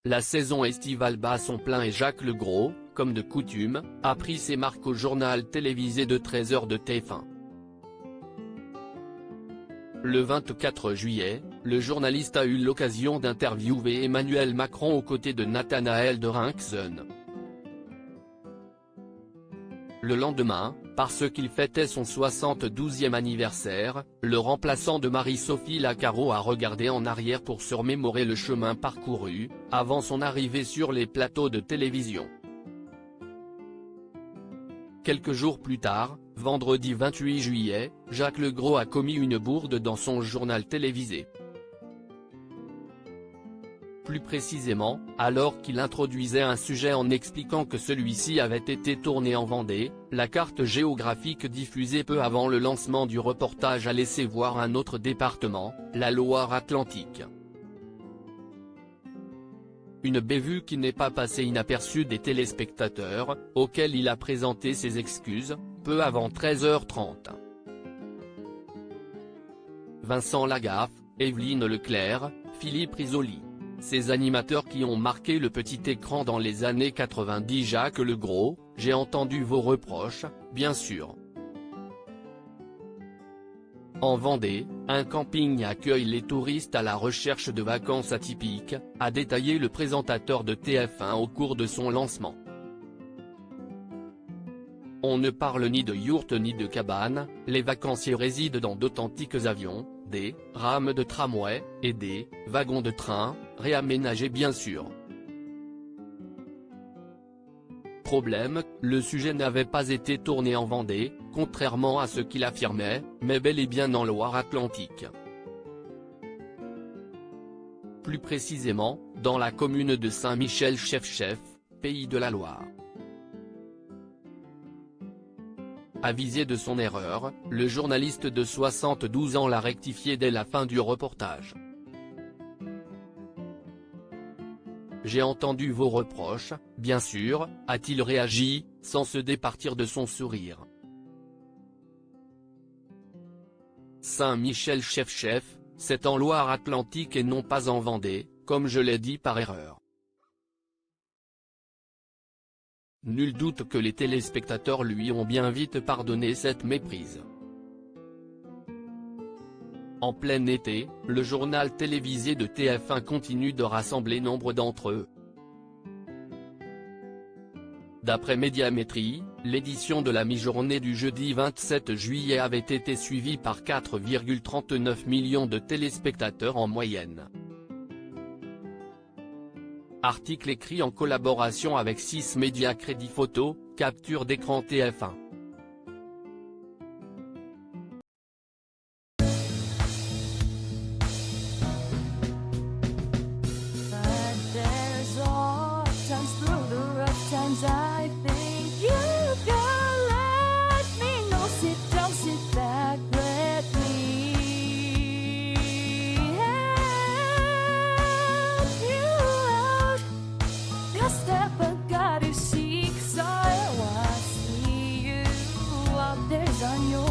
La saison estivale bat son plein et Jacques Legros, comme de coutume, a pris ses marques au journal télévisé de 13h de TF1. Le 24 juillet, le journaliste a eu l'occasion d'interviewer Emmanuel Macron aux côtés de Nathanaël de Rinxen. Le lendemain, parce qu'il fêtait son 72e anniversaire, le remplaçant de Marie-Sophie Lacaro a regardé en arrière pour se remémorer le chemin parcouru, avant son arrivée sur les plateaux de télévision. Quelques jours plus tard, vendredi 28 juillet, Jacques Legros a commis une bourde dans son journal télévisé. Plus précisément, alors qu'il introduisait un sujet en expliquant que celui-ci avait été tourné en Vendée, la carte géographique diffusée peu avant le lancement du reportage a laissé voir un autre département, la Loire-Atlantique. Une bévue qui n'est pas passée inaperçue des téléspectateurs, auxquels il a présenté ses excuses, peu avant 13h30. Vincent Lagaffe, Evelyne Leclerc, Philippe Risoli. Ces animateurs qui ont marqué le petit écran dans les années 90. Jacques Legros, j'ai entendu vos reproches, bien sûr. En Vendée, un camping accueille les touristes à la recherche de vacances atypiques, a détaillé le présentateur de TF1 au cours de son lancement. On ne parle ni de yourte ni de cabane, les vacanciers résident dans d'authentiques avions, des rames de tramway, et des wagons de train, réaménagés bien sûr. Problème, le sujet n'avait pas été tourné en Vendée, contrairement à ce qu'il affirmait, mais bel et bien en Loire-Atlantique. Plus précisément, dans la commune de Saint-Michel-Chef-Chef, pays de la Loire. Avisé de son erreur, le journaliste de 72 ans l'a rectifié dès la fin du reportage. J'ai entendu vos reproches, bien sûr, a-t-il réagi, sans se départir de son sourire. Saint-Michel-Chef-Chef, c'est en Loire-Atlantique et non pas en Vendée, comme je l'ai dit par erreur. Nul doute que les téléspectateurs lui ont bien vite pardonné cette méprise. En plein été, le journal télévisé de TF1 continue de rassembler nombre d'entre eux. D'après Médiamétrie, l'édition de la mi-journée du jeudi 27 juillet avait été suivie par 4,39 millions de téléspectateurs en moyenne. Article écrit en collaboration avec 6 médias. Crédit photo, capture d'écran TF1. I think you can let me know. Sit down, sit back, let me help you out. Just step back, got to seek, so I see you out there's on your